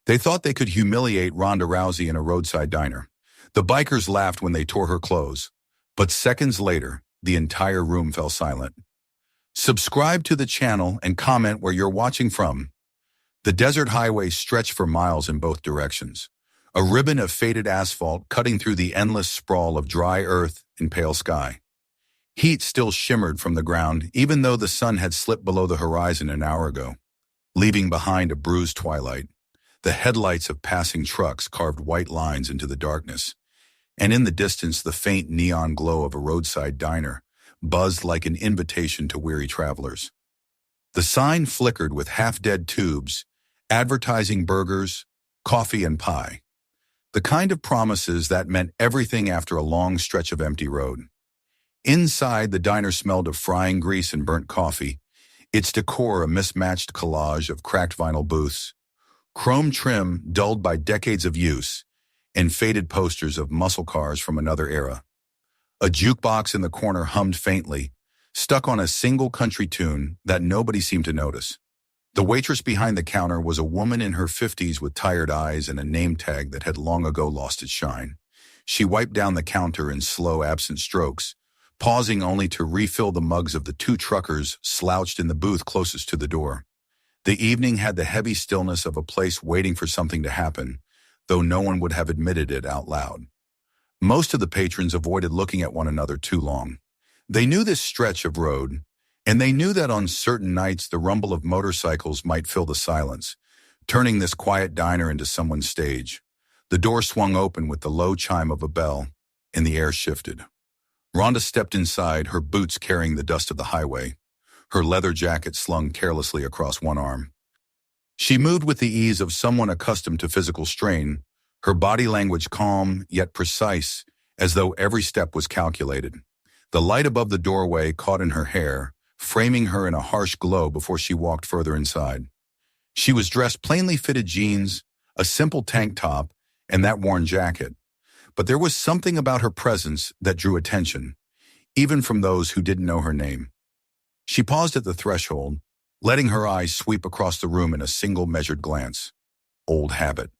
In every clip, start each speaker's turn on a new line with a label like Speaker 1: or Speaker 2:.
Speaker 1: They thought they could humiliate Ronda Rousey in a roadside diner. The bikers laughed when they tore her clothes. But seconds later, the entire room fell silent. Subscribe to the channel and comment where you're watching from. The desert highway stretched for miles in both directions. A ribbon of faded asphalt cutting through the endless sprawl of dry earth and pale sky. Heat still shimmered from the ground, even though the sun had slipped below the horizon an hour ago, leaving behind a bruised twilight. The headlights of passing trucks carved white lines into the darkness, and in the distance the faint neon glow of a roadside diner buzzed like an invitation to weary travelers. The sign flickered with half-dead tubes, advertising burgers, coffee, and pie. The kind of promises that meant everything after a long stretch of empty road. Inside, the diner smelled of frying grease and burnt coffee, its decor a mismatched collage of cracked vinyl booths, chrome trim dulled by decades of use, and faded posters of muscle cars from another era. A jukebox in the corner hummed faintly, stuck on a single country tune that nobody seemed to notice. The waitress behind the counter was a woman in her 50s with tired eyes and a name tag that had long ago lost its shine. She wiped down the counter in slow, absent strokes, pausing only to refill the mugs of the two truckers slouched in the booth closest to the door. The evening had the heavy stillness of a place waiting for something to happen, though no one would have admitted it out loud. Most of the patrons avoided looking at one another too long. They knew this stretch of road, and they knew that on certain nights the rumble of motorcycles might fill the silence, turning this quiet diner into someone's stage. The door swung open with the low chime of a bell, and the air shifted. Ronda stepped inside, her boots carrying the dust of the highway, her leather jacket slung carelessly across one arm. She moved with the ease of someone accustomed to physical strain, her body language calm yet precise, as though every step was calculated. The light above the doorway caught in her hair, framing her in a harsh glow before she walked further inside. She was dressed plainly fitted jeans, a simple tank top, and that worn jacket. But there was something about her presence that drew attention, even from those who didn't know her name. She paused at the threshold, letting her eyes sweep across the room in a single measured glance. Old habit.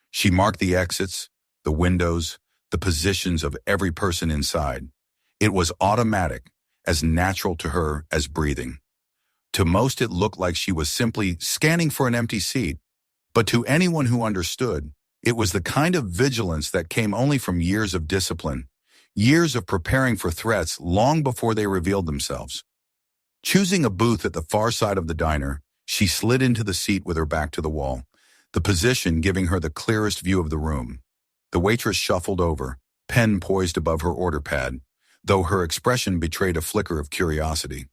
Speaker 1: She marked the exits, the windows, the positions of every person inside. It was automatic, as natural to her as breathing. To most it looked like she was simply scanning for an empty seat, but to anyone who understood, it was the kind of vigilance that came only from years of discipline, years of preparing for threats long before they revealed themselves. Choosing a booth at the far side of the diner, she slid into the seat with her back to the wall, the position giving her the clearest view of the room. The waitress shuffled over, pen poised above her order pad, though her expression betrayed a flicker of curiosity.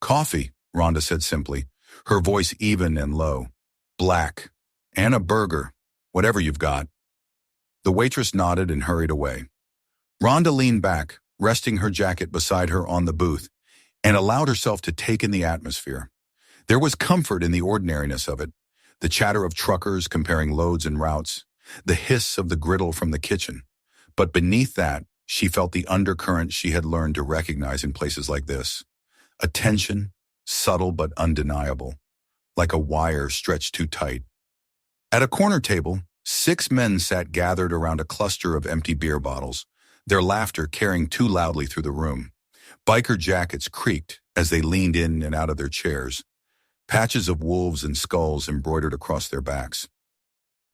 Speaker 1: "Coffee," Ronda said simply, her voice even and low. "Black. And a burger. Whatever you've got." The waitress nodded and hurried away. Ronda leaned back, resting her jacket beside her on the booth, and allowed herself to take in the atmosphere. There was comfort in the ordinariness of it, the chatter of truckers comparing loads and routes, the hiss of the griddle from the kitchen. But beneath that, she felt the undercurrent she had learned to recognize in places like this. A tension, subtle but undeniable, like a wire stretched too tight. At a corner table, 6 men sat gathered around a cluster of empty beer bottles, their laughter carrying too loudly through the room. Biker jackets creaked as they leaned in and out of their chairs, patches of wolves and skulls embroidered across their backs.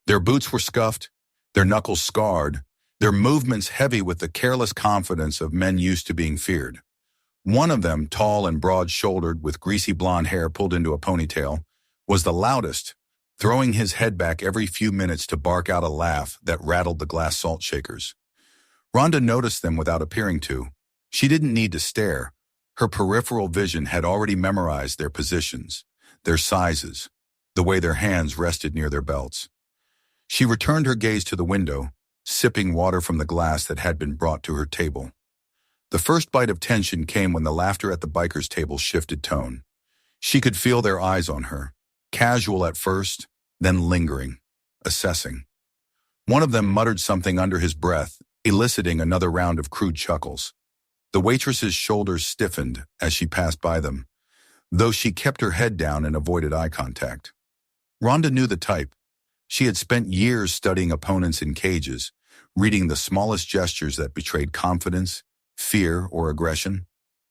Speaker 1: Their boots were scuffed, their knuckles scarred, their movements heavy with the careless confidence of men used to being feared. One of them, tall and broad-shouldered with greasy blonde hair pulled into a ponytail, was the loudest, throwing his head back every few minutes to bark out a laugh that rattled the glass salt shakers. Ronda noticed them without appearing to. She didn't need to stare. Her peripheral vision had already memorized their positions, their sizes, the way their hands rested near their belts. She returned her gaze to the window, sipping water from the glass that had been brought to her table. The first bite of tension came when the laughter at the bikers' table shifted tone. She could feel their eyes on her, casual at first, then lingering, assessing. One of them muttered something under his breath, eliciting another round of crude chuckles. The waitress's shoulders stiffened as she passed by them, though she kept her head down and avoided eye contact. Ronda knew the type, She had spent years studying opponents in cages, reading the smallest gestures that betrayed confidence, fear, or aggression.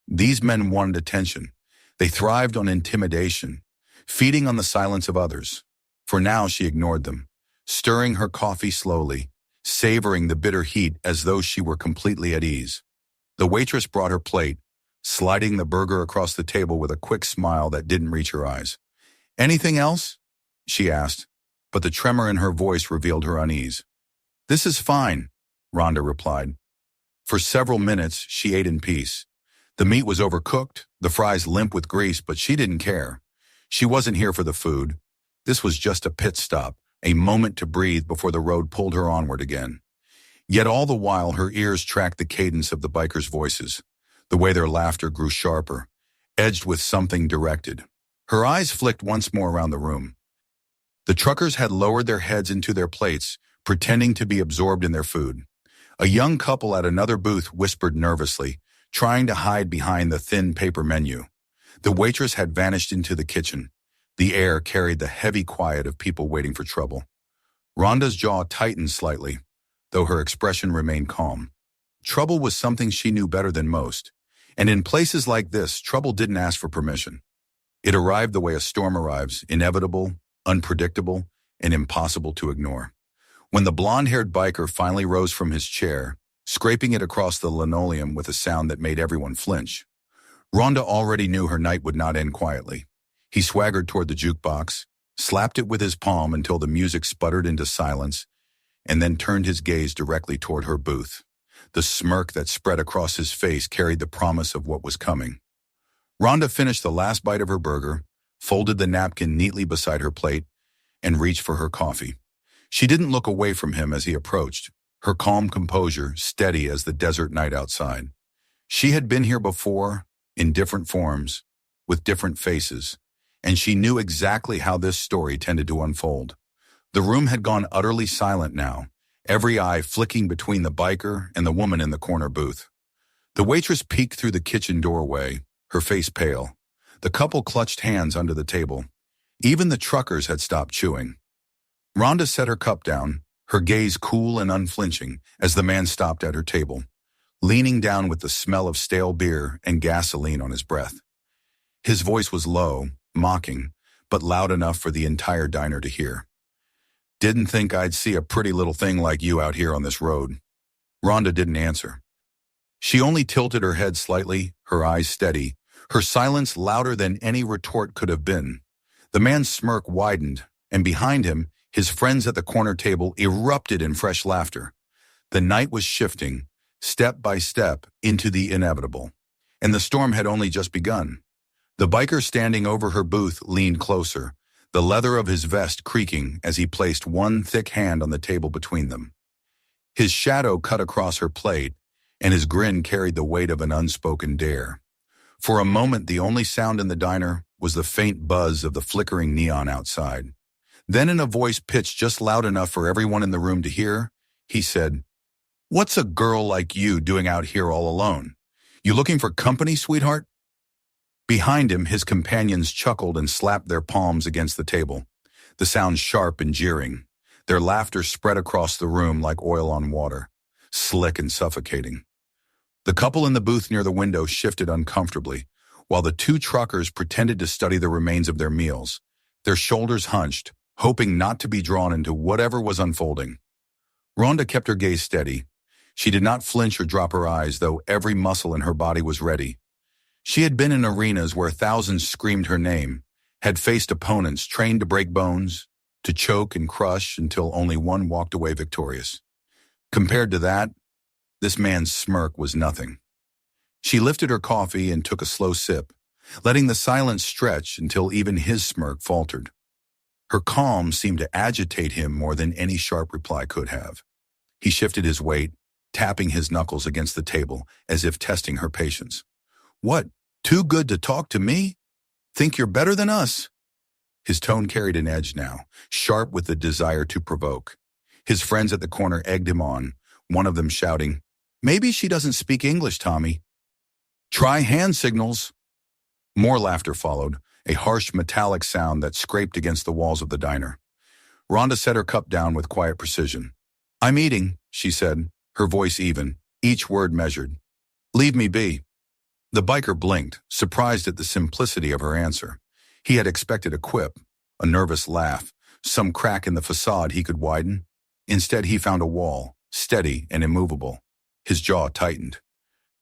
Speaker 1: These men wanted attention. They thrived on intimidation, feeding on the silence of others. For now, she ignored them, stirring her coffee slowly, savoring the bitter heat as though she were completely at ease. The waitress brought her plate, sliding the burger across the table with a quick smile that didn't reach her eyes. "Anything else?" she asked, but the tremor in her voice revealed her unease. "This is fine," Rhonda replied. For several minutes, she ate in peace. The meat was overcooked, the fries limp with grease, but she didn't care. She wasn't here for the food. This was just a pit stop, a moment to breathe before the road pulled her onward again. Yet all the while, her ears tracked the cadence of the bikers' voices, the way their laughter grew sharper, edged with something directed. Her eyes flicked once more around the room. The truckers had lowered their heads into their plates, pretending to be absorbed in their food. A young couple at another booth whispered nervously, trying to hide behind the thin paper menu. The waitress had vanished into the kitchen. The air carried the heavy quiet of people waiting for trouble. Rhonda's jaw tightened slightly, though her expression remained calm. Trouble was something she knew better than most, and in places like this, trouble didn't ask for permission. It arrived the way a storm arrives, inevitable, unpredictable, and impossible to ignore. When the blonde-haired biker finally rose from his chair, scraping it across the linoleum with a sound that made everyone flinch, Rhonda already knew her night would not end quietly. He swaggered toward the jukebox, slapped it with his palm until the music sputtered into silence, and then turned his gaze directly toward her booth. The smirk that spread across his face carried the promise of what was coming. Rhonda finished the last bite of her burger, folded the napkin neatly beside her plate, and reached for her coffee. She didn't look away from him as he approached, her calm composure steady as the desert night outside. She had been here before, in different forms, with different faces, and she knew exactly how this story tended to unfold. The room had gone utterly silent now, every eye flicking between the biker and the woman in the corner booth. The waitress peeked through the kitchen doorway, her face pale. The couple clutched hands under the table. Even the truckers had stopped chewing. Rhonda set her cup down, her gaze cool and unflinching, as the man stopped at her table, leaning down with the smell of stale beer and gasoline on his breath. His voice was low, mocking, but loud enough for the entire diner to hear. "Didn't think I'd see a pretty little thing like you out here on this road." Rhonda didn't answer. She only tilted her head slightly, her eyes steady, her silence louder than any retort could have been. The man's smirk widened, and behind him, his friends at the corner table erupted in fresh laughter. The night was shifting, step by step, into the inevitable, and the storm had only just begun. The biker standing over her booth leaned closer, the leather of his vest creaking as he placed one thick hand on the table between them. His shadow cut across her plate, and his grin carried the weight of an unspoken dare. For a moment, the only sound in the diner was the faint buzz of the flickering neon outside. Then, in a voice pitched just loud enough for everyone in the room to hear, he said, "What's a girl like you doing out here all alone? You looking for company, sweetheart?" Behind him, his companions chuckled and slapped their palms against the table, the sound sharp and jeering. Their laughter spread across the room like oil on water, slick and suffocating. The couple in the booth near the window shifted uncomfortably, while the two truckers pretended to study the remains of their meals, their shoulders hunched, hoping not to be drawn into whatever was unfolding. Rhonda kept her gaze steady. She did not flinch or drop her eyes, though every muscle in her body was ready. She had been in arenas where thousands screamed her name, had faced opponents trained to break bones, to choke and crush until only one walked away victorious. Compared to that, this man's smirk was nothing. She lifted her coffee and took a slow sip, letting the silence stretch until even his smirk faltered. Her calm seemed to agitate him more than any sharp reply could have. He shifted his weight, tapping his knuckles against the table as if testing her patience. "What, too good to talk to me? Think you're better than us?" His tone carried an edge now, sharp with the desire to provoke. His friends at the corner egged him on, one of them shouting, "Maybe she doesn't speak English, Tommy. Try hand signals." More laughter followed, a harsh metallic sound that scraped against the walls of the diner. Rhonda set her cup down with quiet precision. "I'm eating," she said, her voice even, each word measured. "Leave me be." The biker blinked, surprised at the simplicity of her answer. He had expected a quip, a nervous laugh, some crack in the facade he could widen. Instead, he found a wall, steady and immovable. His jaw tightened.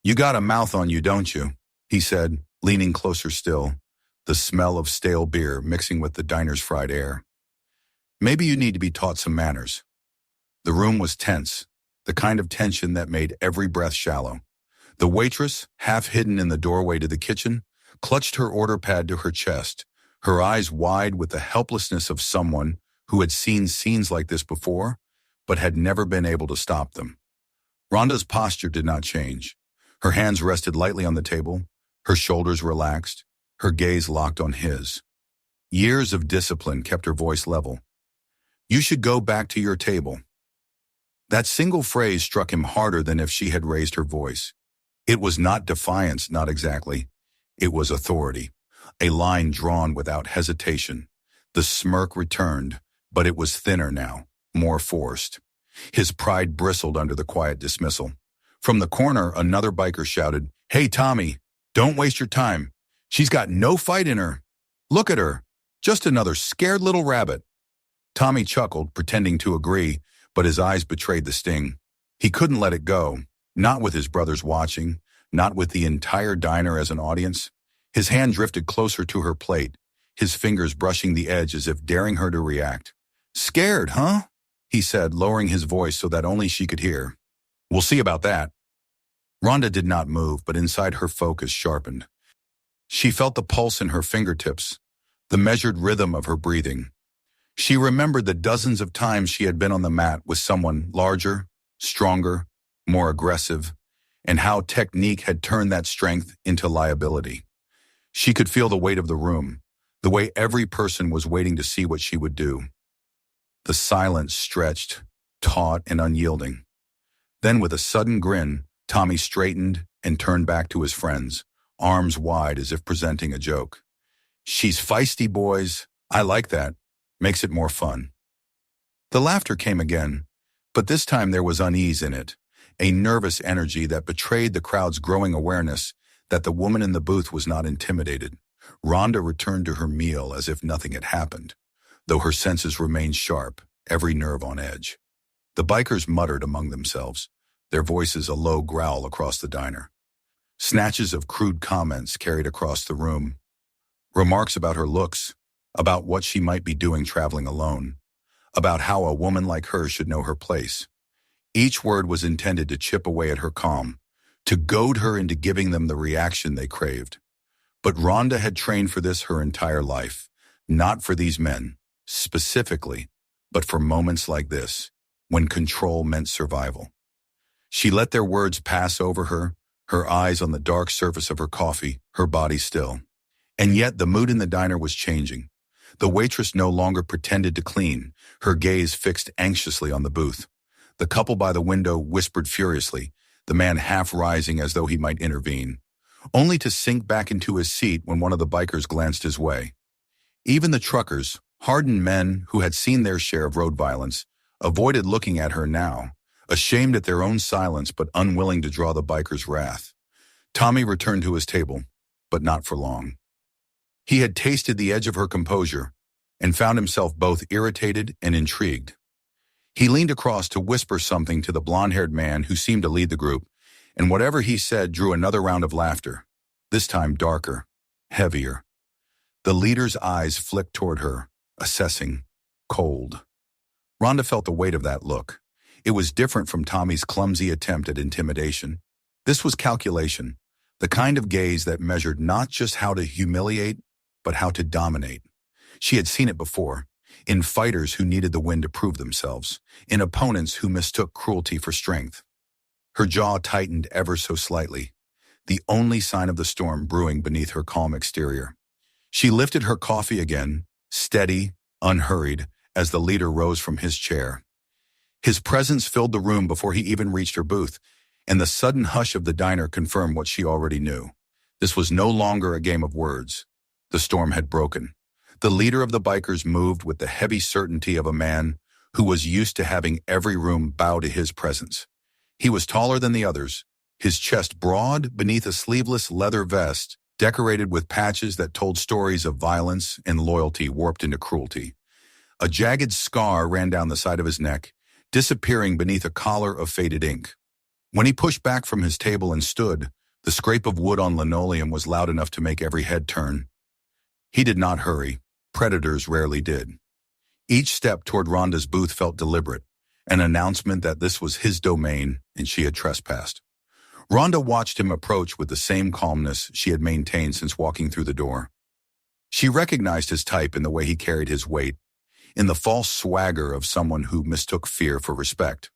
Speaker 1: "You got a mouth on you, don't you?" he said, leaning closer still, the smell of stale beer mixing with the diner's fried air. "Maybe you need to be taught some manners." The room was tense, the kind of tension that made every breath shallow. The waitress, half hidden in the doorway to the kitchen, clutched her order pad to her chest, her eyes wide with the helplessness of someone who had seen scenes like this before, but had never been able to stop them. Rhonda's posture did not change. Her hands rested lightly on the table, her shoulders relaxed, her gaze locked on his. Years of discipline kept her voice level. "You should go back to your table." That single phrase struck him harder than if she had raised her voice. It was not defiance, not exactly. It was authority, a line drawn without hesitation. The smirk returned, but it was thinner now, more forced. His pride bristled under the quiet dismissal. From the corner, another biker shouted, "Hey, Tommy, don't waste your time. She's got no fight in her. Look at her, just another scared little rabbit." Tommy chuckled, pretending to agree, but his eyes betrayed the sting. He couldn't let it go, not with his brothers watching, not with the entire diner as an audience. His hand drifted closer to her plate, his fingers brushing the edge as if daring her to react. "Scared, huh?" he said, lowering his voice so that only she could hear. "We'll see about that." Rhonda did not move, but inside her focus sharpened. She felt the pulse in her fingertips, the measured rhythm of her breathing. She remembered the dozens of times she had been on the mat with someone larger, stronger, more aggressive, and how technique had turned that strength into liability. She could feel the weight of the room, the way every person was waiting to see what she would do. The silence stretched, taut and unyielding. Then with a sudden grin, Tommy straightened and turned back to his friends, arms wide as if presenting a joke. "She's feisty, boys. I like that. Makes it more fun." The laughter came again, but this time there was unease in it, a nervous energy that betrayed the crowd's growing awareness that the woman in the booth was not intimidated. Rhonda returned to her meal as if nothing had happened, though her senses remained sharp, every nerve on edge. The bikers muttered among themselves, their voices a low growl across the diner. Snatches of crude comments carried across the room. Remarks about her looks, about what she might be doing traveling alone, about how a woman like her should know her place. Each word was intended to chip away at her calm, to goad her into giving them the reaction they craved. But Rhonda had trained for this her entire life, not for these men, specifically, but for moments like this, when control meant survival. She let their words pass over her, her eyes on the dark surface of her coffee, her body still. And yet the mood in the diner was changing. The waitress no longer pretended to clean, her gaze fixed anxiously on the booth. The couple by the window whispered furiously, the man half rising as though he might intervene, only to sink back into his seat when one of the bikers glanced his way. Even the truckers, hardened men who had seen their share of road violence, avoided looking at her now, ashamed at their own silence but unwilling to draw the biker's wrath. Tommy returned to his table, but not for long. He had tasted the edge of her composure and found himself both irritated and intrigued. He leaned across to whisper something to the blonde-haired man who seemed to lead the group, and whatever he said drew another round of laughter, this time darker, heavier. The leader's eyes flicked toward her, assessing, cold. Rhonda felt the weight of that look. It was different from Tommy's clumsy attempt at intimidation. This was calculation, the kind of gaze that measured not just how to humiliate, but how to dominate. She had seen it before, in fighters who needed the win to prove themselves, in opponents who mistook cruelty for strength. Her jaw tightened ever so slightly, the only sign of the storm brewing beneath her calm exterior. She lifted her coffee again, steady, unhurried, as the leader rose from his chair. His presence filled the room before he even reached her booth, and the sudden hush of the diner confirmed what she already knew. This was no longer a game of words. The storm had broken. The leader of the bikers moved with the heavy certainty of a man who was used to having every room bow to his presence. He was taller than the others, his chest broad beneath a sleeveless leather vest decorated with patches that told stories of violence and loyalty warped into cruelty. A jagged scar ran down the side of his neck, disappearing beneath a collar of faded ink. When he pushed back from his table and stood, the scrape of wood on linoleum was loud enough to make every head turn. He did not hurry. Predators rarely did. Each step toward Ronda's booth felt deliberate, an announcement that this was his domain and she had trespassed. Ronda watched him approach with the same calmness she had maintained since walking through the door. She recognized his type in the way he carried his weight, in the false swagger of someone who mistook fear for respect.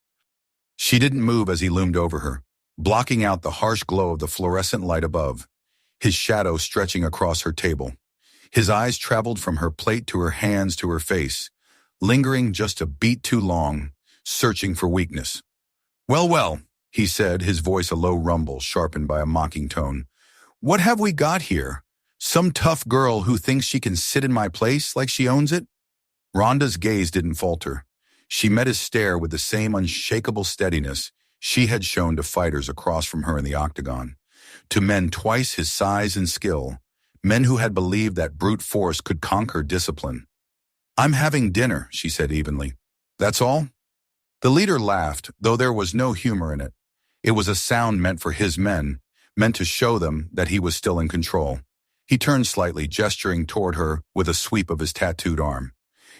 Speaker 1: She didn't move as he loomed over her, blocking out the harsh glow of the fluorescent light above, his shadow stretching across her table. His eyes traveled from her plate to her hands to her face, lingering just a beat too long, searching for weakness. Well, he said, his voice a low rumble sharpened by a mocking tone. What have we got here? Some tough girl who thinks she can sit in my place like she owns it? Ronda's gaze didn't falter. She met his stare with the same unshakable steadiness she had shown to fighters across from her in the octagon, to men twice his size and skill, men who had believed that brute force could conquer discipline. I'm having dinner, she said evenly. That's all? The leader laughed, though there was no humor in it. It was a sound meant for his men, meant to show them that he was still in control. He turned slightly, gesturing toward her with a sweep of his tattooed arm.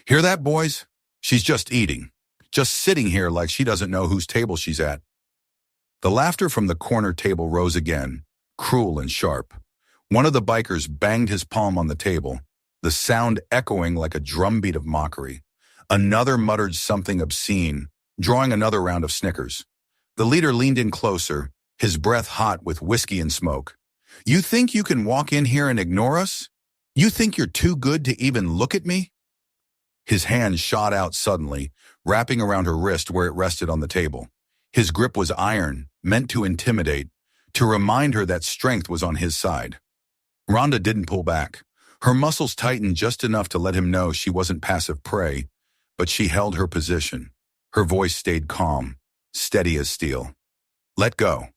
Speaker 1: Hear that, boys? She's just eating. Just sitting here like she doesn't know whose table she's at. The laughter from the corner table rose again, cruel and sharp. One of the bikers banged his palm on the table, the sound echoing like a drumbeat of mockery. Another muttered something obscene, drawing another round of snickers. The leader leaned in closer, his breath hot with whiskey and smoke. You think you can walk in here and ignore us? You think you're too good to even look at me? His hand shot out suddenly, wrapping around her wrist where it rested on the table. His grip was iron, meant to intimidate, to remind her that strength was on his side. Ronda didn't pull back. Her muscles tightened just enough to let him know she wasn't passive prey, but she held her position. Her voice stayed calm, steady as steel. Let go.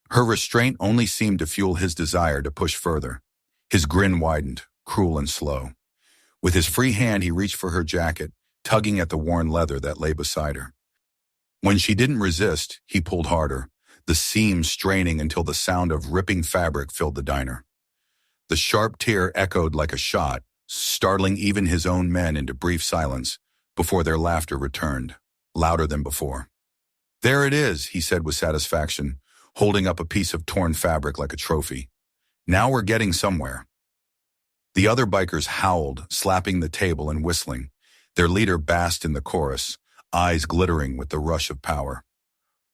Speaker 1: Her restraint only seemed to fuel his desire to push further. His grin widened, cruel and slow. With his free hand, he reached for her jacket, tugging at the worn leather that lay beside her. When she didn't resist, he pulled harder, the seams straining until the sound of ripping fabric filled the diner. The sharp tear echoed like a shot, startling even his own men into brief silence before their laughter returned, louder than before. There it is, he said with satisfaction, holding up a piece of torn fabric like a trophy. Now we're getting somewhere. The other bikers howled, slapping the table and whistling. Their leader basked in the chorus, eyes glittering with the rush of power.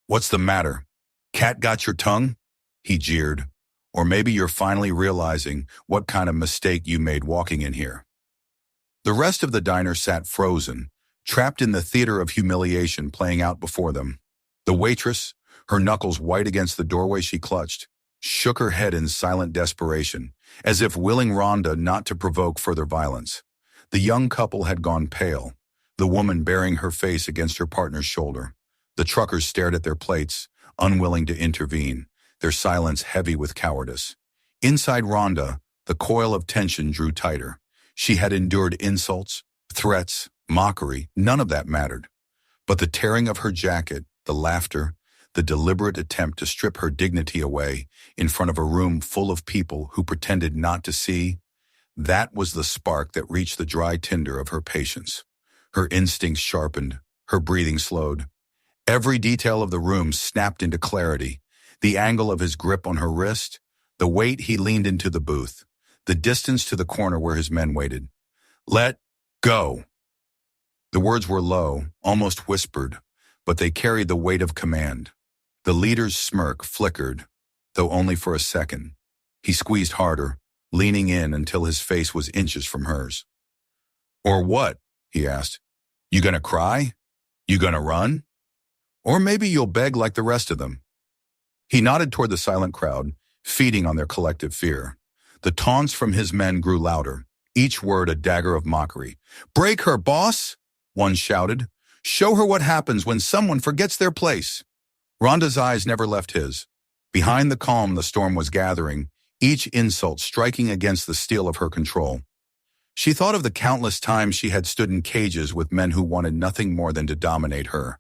Speaker 1: What's the matter? Cat got your tongue? He jeered. Or maybe you're finally realizing what kind of mistake you made walking in here. The rest of the diner sat frozen, trapped in the theater of humiliation playing out before them. The waitress, her knuckles white against the doorway she clutched, shook her head in silent desperation, as if willing Ronda not to provoke further violence. The young couple had gone pale, the woman burying her face against her partner's shoulder. The truckers stared at their plates, unwilling to intervene, their silence heavy with cowardice. Inside Ronda, the coil of tension drew tighter. She had endured insults, threats, mockery, none of that mattered. But the tearing of her jacket, the laughter, the deliberate attempt to strip her dignity away in front of a room full of people who pretended not to see, that was the spark that reached the dry tinder of her patience. Her instincts sharpened, her breathing slowed. Every detail of the room snapped into clarity, the angle of his grip on her wrist, the weight he leaned into the booth, the distance to the corner where his men waited. Let go. The words were low, almost whispered, but they carried the weight of command. The leader's smirk flickered, though only for a second. He squeezed harder, leaning in until his face was inches from hers. Or what? He asked. You gonna cry? You gonna run? Or maybe you'll beg like the rest of them. He nodded toward the silent crowd, feeding on their collective fear. The taunts from his men grew louder, each word a dagger of mockery. "Break her, boss!" one shouted. "Show her what happens when someone forgets their place." Rhonda's eyes never left his. Behind the calm, the storm was gathering, each insult striking against the steel of her control. She thought of the countless times she had stood in cages with men who wanted nothing more than to dominate her,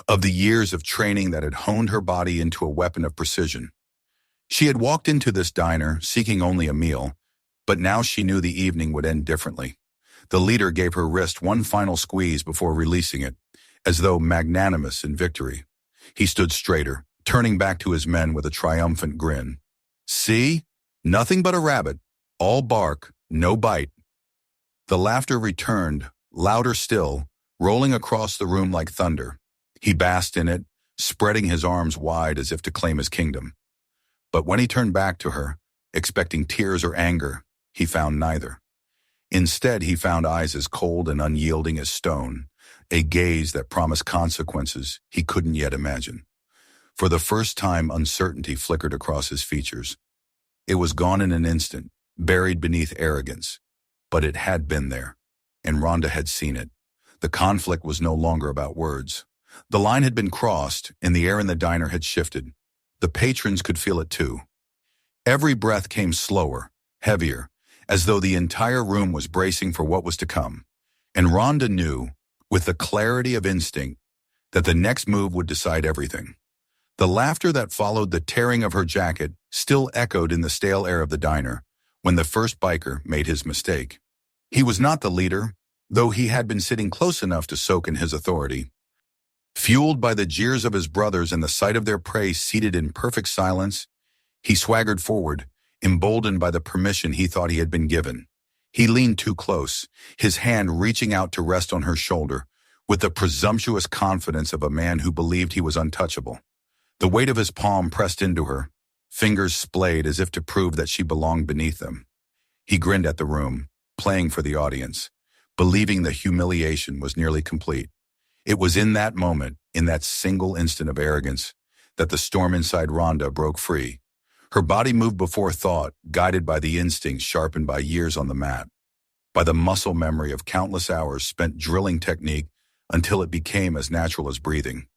Speaker 1: of the years of training that had honed her body into a weapon of precision. She had walked into this diner seeking only a meal, but now she knew the evening would end differently. The leader gave her wrist one final squeeze before releasing it, as though magnanimous in victory. He stood straighter, turning back to his men with a triumphant grin. "See? Nothing but a rabbit. All bark, no bite." The laughter returned, louder still, rolling across the room like thunder. He basked in it, spreading his arms wide as if to claim his kingdom. But when he turned back to her, expecting tears or anger, he found neither. Instead, he found eyes as cold and unyielding as stone, a gaze that promised consequences he couldn't yet imagine. For the first time, uncertainty flickered across his features. It was gone in an instant, buried beneath arrogance. But it had been there, and Rhonda had seen it. The conflict was no longer about words. The line had been crossed, and the air in the diner had shifted. The patrons could feel it too. Every breath came slower, heavier, as though the entire room was bracing for what was to come. And Rhonda knew, with the clarity of instinct, that the next move would decide everything. The laughter that followed the tearing of her jacket still echoed in the stale air of the diner when the first biker made his mistake. He was not the leader, though he had been sitting close enough to soak in his authority. Fueled by the jeers of his brothers and the sight of their prey seated in perfect silence, he swaggered forward, emboldened by the permission he thought he had been given. He leaned too close, his hand reaching out to rest on her shoulder, with the presumptuous confidence of a man who believed he was untouchable. The weight of his palm pressed into her, fingers splayed as if to prove that she belonged beneath them. He grinned at the room, playing for the audience, believing the humiliation was nearly complete. It was in that moment, in that single instant of arrogance, that the storm inside Rhonda broke free. Her body moved before thought, guided by the instincts sharpened by years on the mat, by the muscle memory of countless hours spent drilling technique until it became as natural as breathing.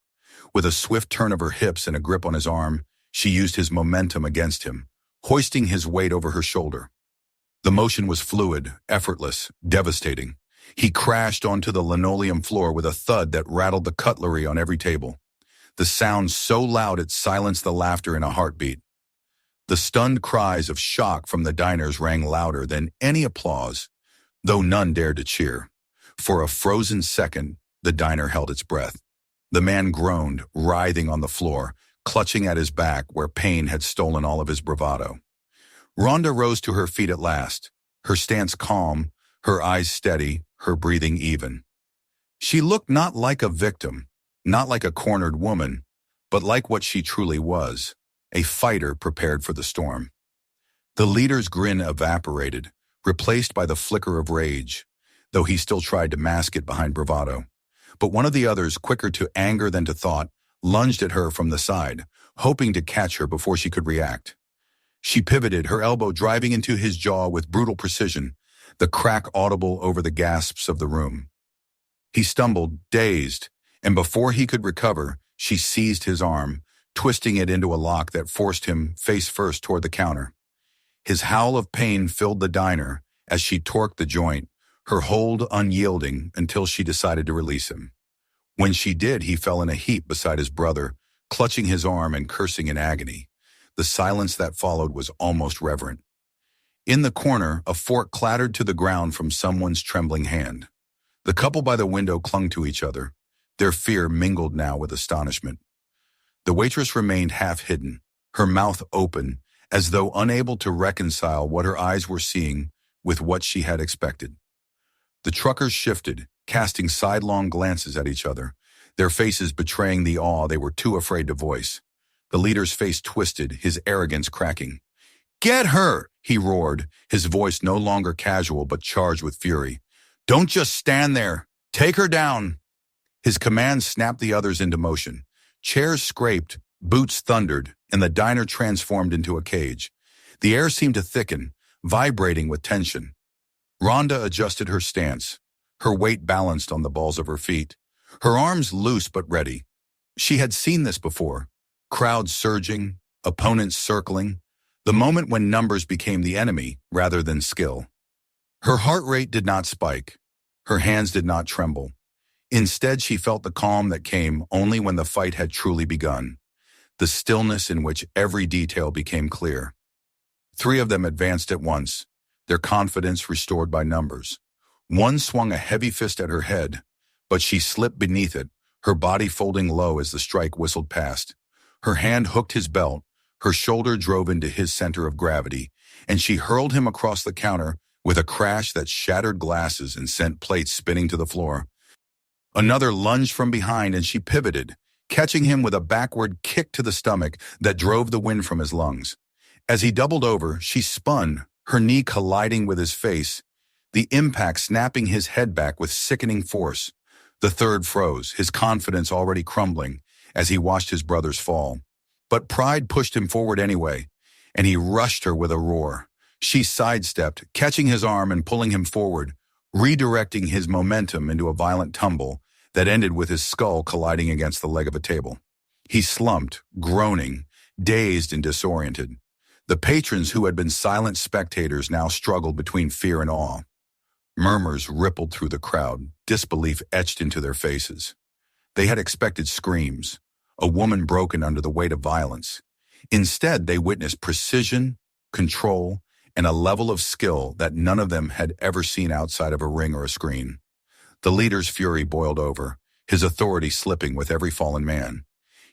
Speaker 1: With a swift turn of her hips and a grip on his arm, she used his momentum against him, hoisting his weight over her shoulder. The motion was fluid, effortless, devastating. He crashed onto the linoleum floor with a thud that rattled the cutlery on every table. The sound so loud it silenced the laughter in a heartbeat. The stunned cries of shock from the diners rang louder than any applause, though none dared to cheer. For a frozen second, the diner held its breath. The man groaned, writhing on the floor, clutching at his back where pain had stolen all of his bravado. Rhonda rose to her feet at last, her stance calm, her eyes steady, her breathing even. She looked not like a victim, not like a cornered woman, but like what she truly was, a fighter prepared for the storm. The leader's grin evaporated, replaced by the flicker of rage, though he still tried to mask it behind bravado. But one of the others, quicker to anger than to thought, lunged at her from the side, hoping to catch her before she could react. She pivoted, her elbow driving into his jaw with brutal precision, the crack audible over the gasps of the room. He stumbled, dazed, and before he could recover, she seized his arm, twisting it into a lock that forced him face first toward the counter. His howl of pain filled the diner as she torqued the joint, her hold unyielding until she decided to release him. When she did, he fell in a heap beside his brother, clutching his arm and cursing in agony. The silence that followed was almost reverent. In the corner, a fork clattered to the ground from someone's trembling hand. The couple by the window clung to each other, their fear mingled now with astonishment. The waitress remained half-hidden, her mouth open, as though unable to reconcile what her eyes were seeing with what she had expected. The truckers shifted, casting sidelong glances at each other, their faces betraying the awe they were too afraid to voice. The leader's face twisted, his arrogance cracking. "Get her!" he roared, his voice no longer casual but charged with fury. "Don't just stand there. Take her down." His command snapped the others into motion. Chairs scraped, boots thundered, and the diner transformed into a cage. The air seemed to thicken, vibrating with tension. Rhonda adjusted her stance, her weight balanced on the balls of her feet, her arms loose but ready. She had seen this before. Crowds surging, opponents circling, the moment when numbers became the enemy rather than skill. Her heart rate did not spike. Her hands did not tremble. Instead, she felt the calm that came only when the fight had truly begun, the stillness in which every detail became clear. 3 of them advanced at once, their confidence restored by numbers. One swung a heavy fist at her head, but she slipped beneath it, her body folding low as the strike whistled past. Her hand hooked his belt, her shoulder drove into his center of gravity, and she hurled him across the counter with a crash that shattered glasses and sent plates spinning to the floor. Another lunged from behind and she pivoted, catching him with a backward kick to the stomach that drove the wind from his lungs. As he doubled over, she spun, her knee colliding with his face, the impact snapping his head back with sickening force. The third froze, his confidence already crumbling as he watched his brothers fall. But pride pushed him forward anyway, and he rushed her with a roar. She sidestepped, catching his arm and pulling him forward, redirecting his momentum into a violent tumble that ended with his skull colliding against the leg of a table. He slumped, groaning, dazed and disoriented. The patrons who had been silent spectators now struggled between fear and awe. Murmurs rippled through the crowd, disbelief etched into their faces. They had expected screams, a woman broken under the weight of violence. Instead, they witnessed precision, control, and a level of skill that none of them had ever seen outside of a ring or a screen. The leader's fury boiled over, his authority slipping with every fallen man.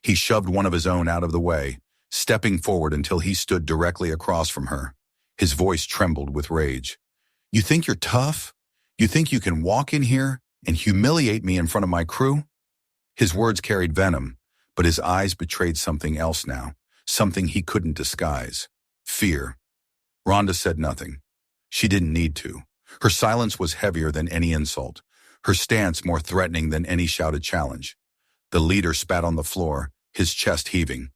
Speaker 1: He shoved one of his own out of the way, stepping forward until he stood directly across from her. His voice trembled with rage. "You think you're tough? You think you can walk in here and humiliate me in front of my crew?" His words carried venom, but his eyes betrayed something else now, something he couldn't disguise. Fear. Rhonda said nothing. She didn't need to. Her silence was heavier than any insult, her stance more threatening than any shouted challenge. The leader spat on the floor, his chest heaving.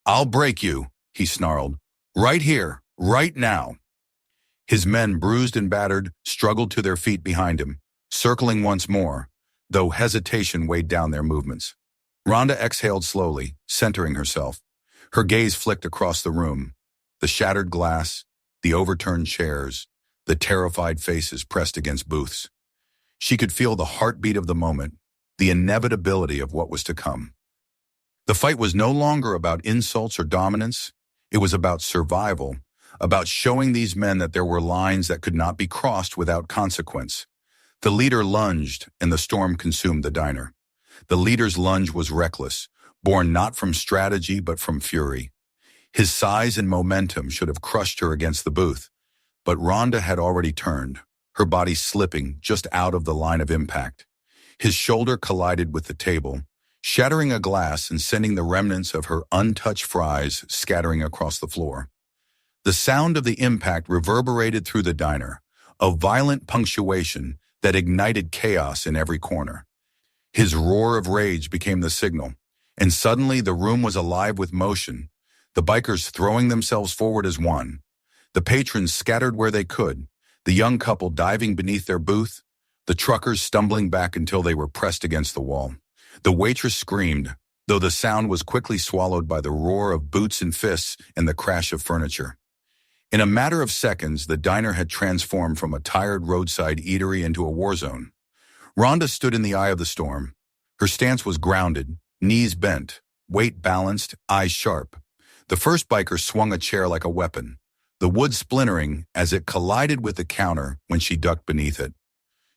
Speaker 1: "I'll break you," he snarled. "Right here, right now." His men, bruised and battered, struggled to their feet behind him, circling once more, though hesitation weighed down their movements. Rhonda exhaled slowly, centering herself. Her gaze flicked across the room, the shattered glass, the overturned chairs, the terrified faces pressed against booths. She could feel the heartbeat of the moment, the inevitability of what was to come. The fight was no longer about insults or dominance. It was about survival, about showing these men that there were lines that could not be crossed without consequence. The leader lunged, and the storm consumed the diner. The leader's lunge was reckless, born not from strategy but from fury. His size and momentum should have crushed her against the booth, but Rhonda had already turned, her body slipping just out of the line of impact. His shoulder collided with the table, shattering a glass and sending the remnants of her untouched fries scattering across the floor. The sound of the impact reverberated through the diner, a violent punctuation that ignited chaos in every corner. His roar of rage became the signal, and suddenly the room was alive with motion, the bikers throwing themselves forward as one. The patrons scattered where they could, the young couple diving beneath their booth, the truckers stumbling back until they were pressed against the wall. The waitress screamed, though the sound was quickly swallowed by the roar of boots and fists and the crash of furniture. In a matter of seconds, the diner had transformed from a tired roadside eatery into a war zone. Rhonda stood in the eye of the storm. Her stance was grounded, knees bent, weight balanced, eyes sharp. The first biker swung a chair like a weapon, the wood splintering as it collided with the counter when she ducked beneath it.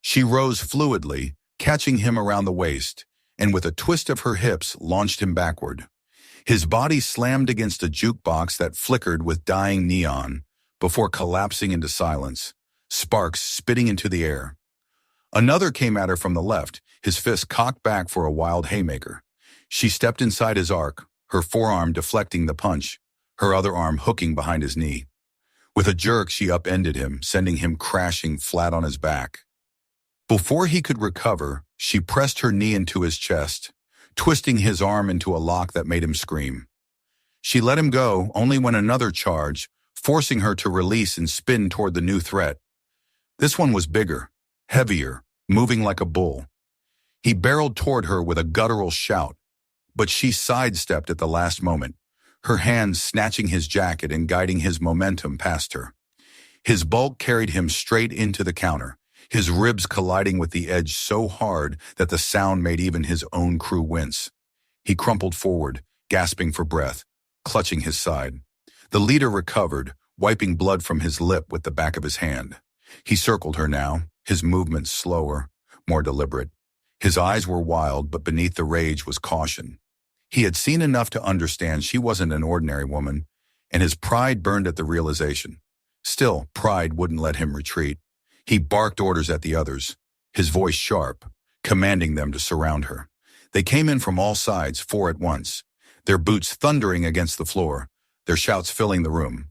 Speaker 1: She rose fluidly, catching him around the waist, and with a twist of her hips launched him backward. His body slammed against a jukebox that flickered with dying neon before collapsing into silence, sparks spitting into the air. Another came at her from the left, his fist cocked back for a wild haymaker. She stepped inside his arc, her forearm deflecting the punch, her other arm hooking behind his knee. With a jerk, she upended him, sending him crashing flat on his back. Before he could recover, she pressed her knee into his chest, twisting his arm into a lock that made him scream. She let him go only when another charged, forcing her to release and spin toward the new threat. This one was bigger, heavier, moving like a bull. He barreled toward her with a guttural shout, but she sidestepped at the last moment, her hands snatching his jacket and guiding his momentum past her. His bulk carried him straight into the counter, his ribs colliding with the edge so hard that the sound made even his own crew wince. He crumpled forward, gasping for breath, clutching his side. The leader recovered, wiping blood from his lip with the back of his hand. He circled her now, his movements slower, more deliberate. His eyes were wild, but beneath the rage was caution. He had seen enough to understand she wasn't an ordinary woman, and his pride burned at the realization. Still, pride wouldn't let him retreat. He barked orders at the others, his voice sharp, commanding them to surround her. They came in from all sides, 4 at once, their boots thundering against the floor, their shouts filling the room.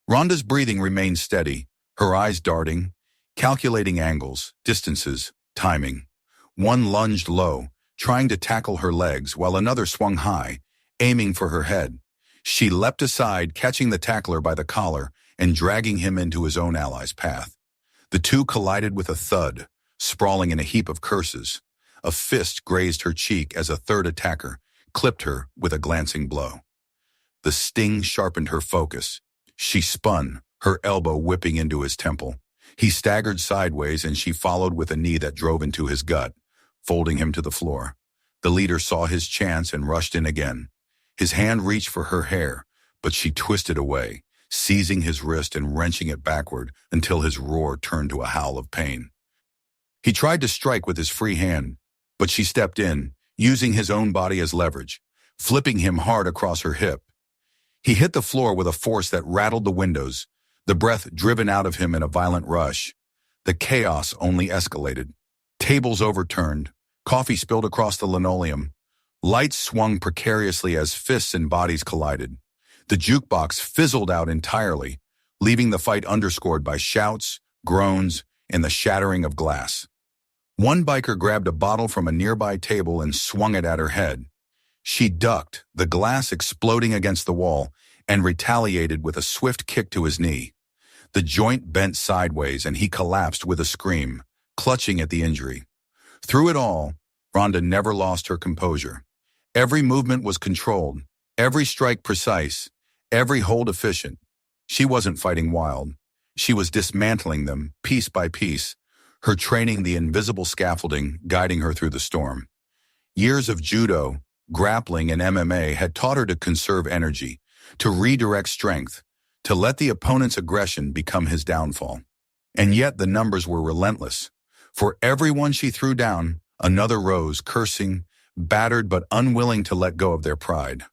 Speaker 1: Ronda's breathing remained steady, her eyes darting, calculating angles, distances, timing. One lunged low, trying to tackle her legs, while another swung high, aiming for her head. She leapt aside, catching the tackler by the collar and dragging him into his own ally's path. The two collided with a thud, sprawling in a heap of curses. A fist grazed her cheek as a third attacker clipped her with a glancing blow. The sting sharpened her focus. She spun, her elbow whipping into his temple. He staggered sideways and she followed with a knee that drove into his gut, folding him to the floor. The leader saw his chance and rushed in again. His hand reached for her hair, but she twisted away, seizing his wrist and wrenching it backward until his roar turned to a howl of pain. He tried to strike with his free hand, but she stepped in, using his own body as leverage, flipping him hard across her hip. He hit the floor with a force that rattled the windows, the breath driven out of him in a violent rush. The chaos only escalated. Tables overturned, coffee spilled across the linoleum. Lights swung precariously as fists and bodies collided. The jukebox fizzled out entirely, leaving the fight underscored by shouts, groans, and the shattering of glass. One biker grabbed a bottle from a nearby table and swung it at her head. She ducked, the glass exploding against the wall, and retaliated with a swift kick to his knee. The joint bent sideways and he collapsed with a scream, clutching at the injury. Through it all, Ronda never lost her composure. Every movement was controlled, every strike precise, every hold efficient. She wasn't fighting wild. She was dismantling them, piece by piece, her training the invisible scaffolding guiding her through the storm. Years of judo, grappling, and MMA had taught her to conserve energy, to redirect strength, to let the opponent's aggression become his downfall. And yet the numbers were relentless. For everyone she threw down, another rose, cursing, battered but unwilling to let go of their pride.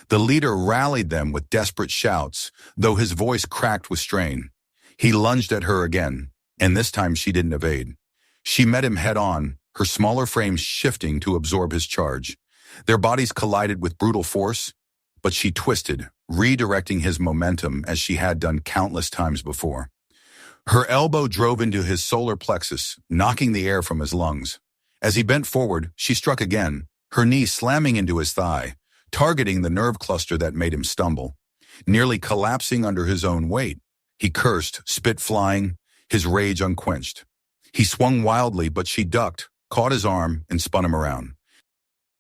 Speaker 1: The leader rallied them with desperate shouts, though his voice cracked with strain. He lunged at her again, and this time she didn't evade. She met him head-on, her smaller frame shifting to absorb his charge. Their bodies collided with brutal force, but she twisted, redirecting his momentum as she had done countless times before. Her elbow drove into his solar plexus, knocking the air from his lungs. As he bent forward, she struck again, her knee slamming into his thigh, targeting the nerve cluster that made him stumble. Nearly collapsing under his own weight, he cursed, spit flying, his rage unquenched. He swung wildly, but she ducked, caught his arm, and spun him around.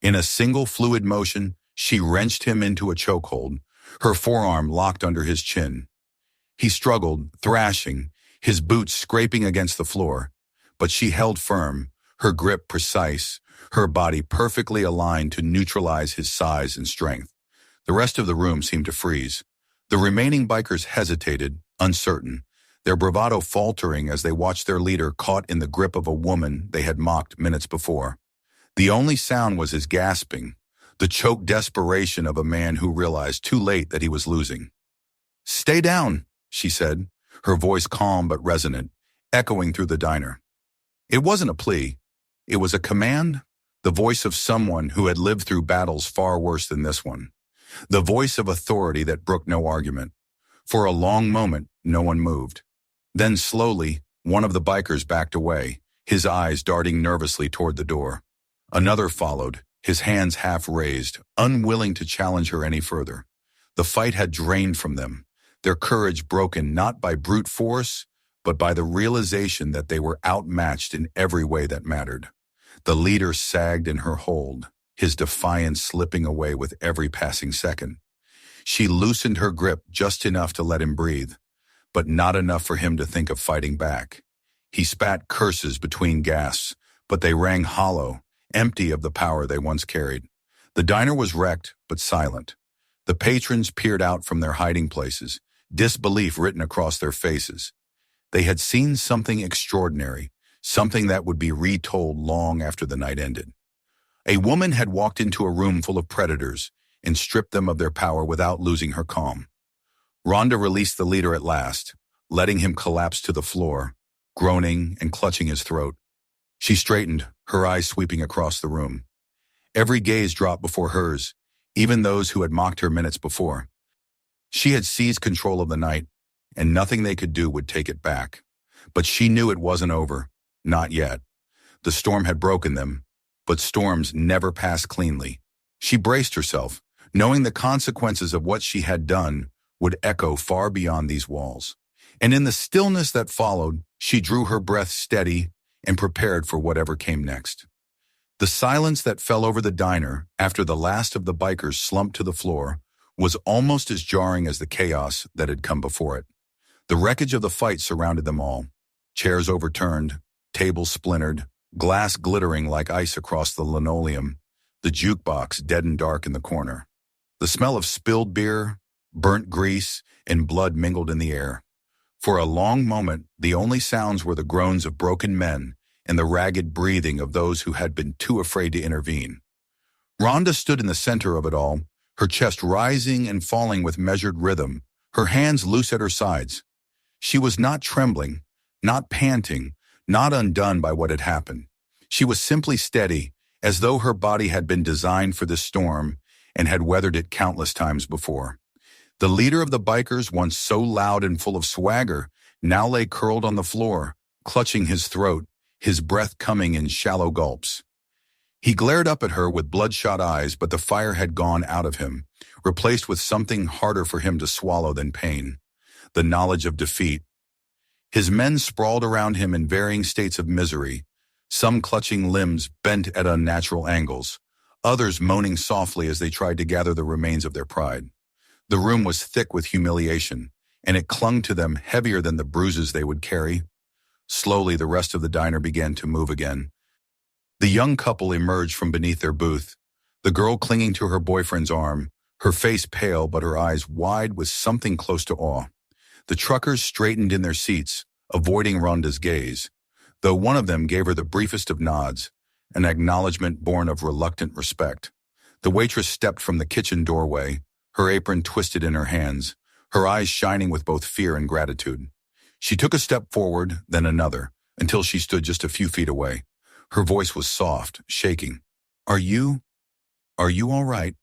Speaker 1: In a single fluid motion, she wrenched him into a chokehold, her forearm locked under his chin. He struggled, thrashing, his boots scraping against the floor, but she held firm, her grip precise, her body perfectly aligned to neutralize his size and strength. The rest of the room seemed to freeze. The remaining bikers hesitated, uncertain, their bravado faltering as they watched their leader caught in the grip of a woman they had mocked minutes before. The only sound was his gasping, the choked desperation of a man who realized too late that he was losing. "Stay down," she said, her voice calm but resonant, echoing through the diner. It wasn't a plea. It was a command, the voice of someone who had lived through battles far worse than this one. The voice of authority that brooked no argument. For a long moment, no one moved. Then slowly, one of the bikers backed away, his eyes darting nervously toward the door. Another followed, his hands half raised, unwilling to challenge her any further. The fight had drained from them, their courage broken not by brute force, but by the realization that they were outmatched in every way that mattered. The leader sagged in her hold, his defiance slipping away with every passing second. She loosened her grip just enough to let him breathe, but not enough for him to think of fighting back. He spat curses between gasps, but they rang hollow, empty of the power they once carried. The diner was wrecked, but silent. The patrons peered out from their hiding places, disbelief written across their faces. They had seen something extraordinary, something that would be retold long after the night ended. A woman had walked into a room full of predators and stripped them of their power without losing her calm. Ronda released the leader at last, letting him collapse to the floor, groaning and clutching his throat. She straightened, her eyes sweeping across the room. Every gaze dropped before hers, even those who had mocked her minutes before. She had seized control of the night, and nothing they could do would take it back. But she knew it wasn't over, not yet. The storm had broken them, but storms never pass cleanly. She braced herself, knowing the consequences of what she had done would echo far beyond these walls. And in the stillness that followed, she drew her breath steady and prepared for whatever came next. The silence that fell over the diner after the last of the bikers slumped to the floor was almost as jarring as the chaos that had come before it. The wreckage of the fight surrounded them all. Chairs overturned, tables splintered, glass glittering like ice across the linoleum, the jukebox dead and dark in the corner. The smell of spilled beer, burnt grease, and blood mingled in the air. For a long moment, the only sounds were the groans of broken men and the ragged breathing of those who had been too afraid to intervene. Ronda stood in the center of it all, her chest rising and falling with measured rhythm, her hands loose at her sides. She was not trembling, not panting, not undone by what had happened. She was simply steady, as though her body had been designed for this storm and had weathered it countless times before. The leader of the bikers, once so loud and full of swagger, now lay curled on the floor, clutching his throat, his breath coming in shallow gulps. He glared up at her with bloodshot eyes, but the fire had gone out of him, replaced with something harder for him to swallow than pain, the knowledge of defeat. His men sprawled around him in varying states of misery, some clutching limbs bent at unnatural angles, others moaning softly as they tried to gather the remains of their pride. The room was thick with humiliation, and it clung to them heavier than the bruises they would carry. Slowly, the rest of the diner began to move again. The young couple emerged from beneath their booth, the girl clinging to her boyfriend's arm, her face pale but her eyes wide with something close to awe. The truckers straightened in their seats, avoiding Ronda's gaze, though one of them gave her the briefest of nods, an acknowledgement born of reluctant respect. The waitress stepped from the kitchen doorway, her apron twisted in her hands, her eyes shining with both fear and gratitude. She took a step forward, then another, until she stood just a few feet away. Her voice was soft, shaking. Are you all right?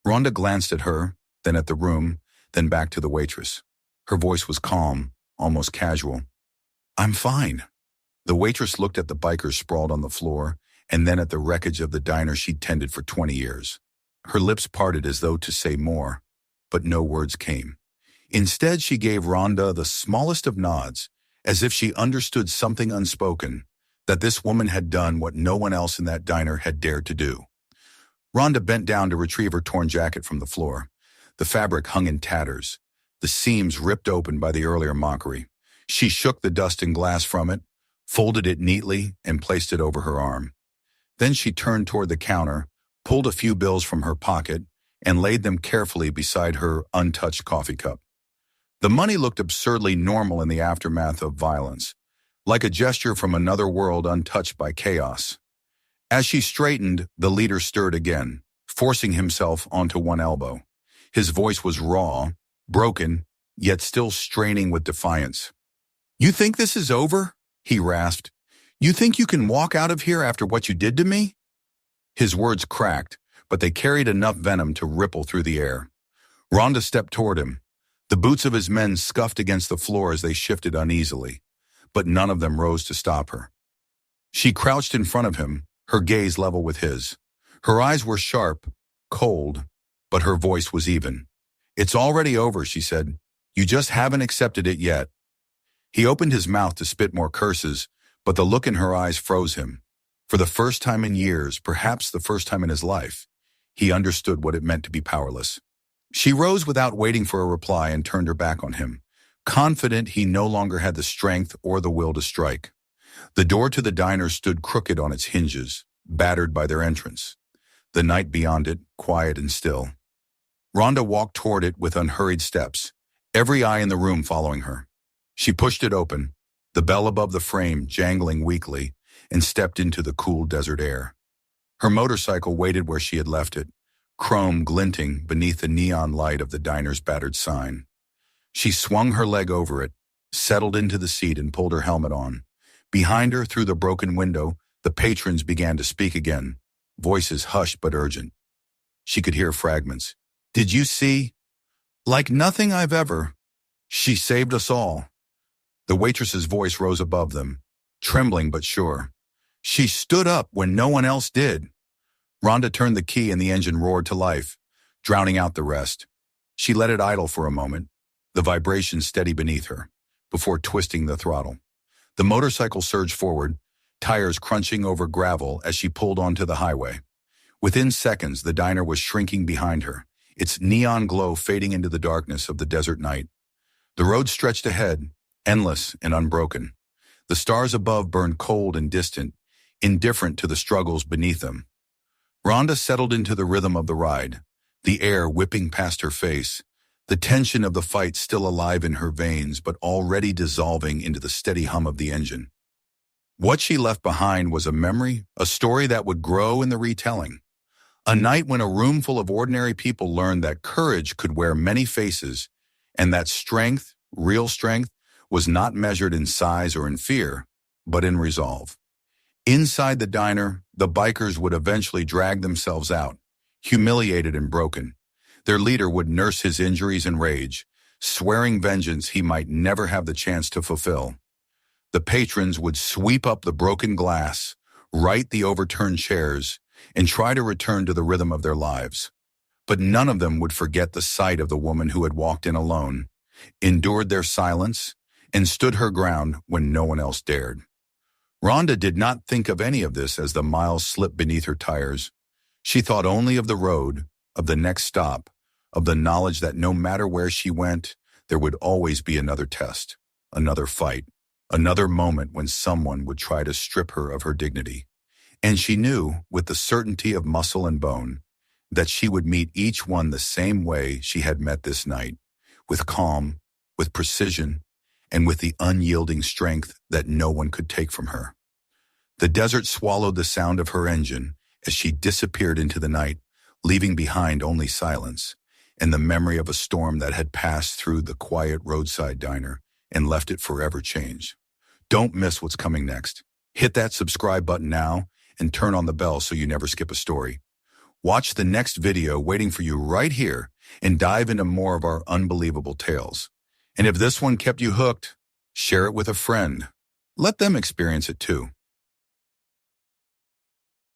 Speaker 1: Ronda glanced at her, then at the room, then back to the waitress. Her voice was calm, almost casual. I'm fine. The waitress looked at the bikers sprawled on the floor, and then at the wreckage of the diner she'd tended for 20 years. Her lips parted as though to say more, but no words came. Instead, she gave Ronda the smallest of nods, as if she understood something unspoken, that this woman had done what no one else in that diner had dared to do. Ronda bent down to retrieve her torn jacket from the floor. The fabric hung in tatters, the seams ripped open by the earlier mockery. She shook the dust and glass from it, folded it neatly, and placed it over her arm. Then she turned toward the counter, pulled a few bills from her pocket, and laid them carefully beside her untouched coffee cup. The money looked absurdly normal in the aftermath of violence, like a gesture from another world untouched by chaos. As she straightened, the leader stirred again, forcing himself onto one elbow. His voice was raw, broken, yet still straining with defiance. You think this is over? He rasped. You think you can walk out of here after what you did to me? His words cracked, but they carried enough venom to ripple through the air. Ronda stepped toward him. The boots of his men scuffed against the floor as they shifted uneasily, but none of them rose to stop her. She crouched in front of him, her gaze level with his. Her eyes were sharp, cold, but her voice was even. It's already over, she said. You just haven't accepted it yet. He opened his mouth to spit more curses, but the look in her eyes froze him. For the first time in years, perhaps the first time in his life, he understood what it meant to be powerless. She rose without waiting for a reply and turned her back on him, confident he no longer had the strength or the will to strike. The door to the diner stood crooked on its hinges, battered by their entrance. The night beyond it, quiet and still. Ronda walked toward it with unhurried steps, every eye in the room following her. She pushed it open, the bell above the frame jangling weakly, and stepped into the cool desert air. Her motorcycle waited where she had left it, chrome glinting beneath the neon light of the diner's battered sign. She swung her leg over it, settled into the seat and pulled her helmet on. Behind her, through the broken window, the patrons began to speak again, voices hushed but urgent. She could hear fragments. "Did you see? Like nothing I've ever. She saved us all." The waitress's voice rose above them, trembling but sure. "She stood up when no one else did." Ronda turned the key and the engine roared to life, drowning out the rest. She let it idle for a moment, the vibration steady beneath her, before twisting the throttle. The motorcycle surged forward, tires crunching over gravel as she pulled onto the highway. Within seconds, the diner was shrinking behind her, its neon glow fading into the darkness of the desert night. The road stretched ahead, endless and unbroken. The stars above burned cold and distant, indifferent to the struggles beneath them. Ronda settled into the rhythm of the ride, the air whipping past her face, the tension of the fight still alive in her veins but already dissolving into the steady hum of the engine. What she left behind was a memory, a story that would grow in the retelling. A night when a room full of ordinary people learned that courage could wear many faces, and that strength, real strength, was not measured in size or in fear, but in resolve. Inside the diner, the bikers would eventually drag themselves out, humiliated and broken. Their leader would nurse his injuries and rage, swearing vengeance he might never have the chance to fulfill. The patrons would sweep up the broken glass, right the overturned chairs, and try to return to the rhythm of their lives. But none of them would forget the sight of the woman who had walked in alone, endured their silence, and stood her ground when no one else dared. Ronda did not think of any of this as the miles slipped beneath her tires. She thought only of the road, of the next stop, of the knowledge that no matter where she went, there would always be another test, another fight, another moment when someone would try to strip her of her dignity. And she knew, with the certainty of muscle and bone, that she would meet each one the same way she had met this night, with calm, with precision, and with the unyielding strength that no one could take from her. The desert swallowed the sound of her engine as she disappeared into the night, leaving behind only silence and the memory of a storm that had passed through the quiet roadside diner and left it forever changed. Don't miss what's coming next. Hit that subscribe button now and turn on the bell so you never skip a story. Watch the next video waiting for you right here and dive into more of our unbelievable tales. And if this one kept you hooked, share it with a friend. Let them experience it too.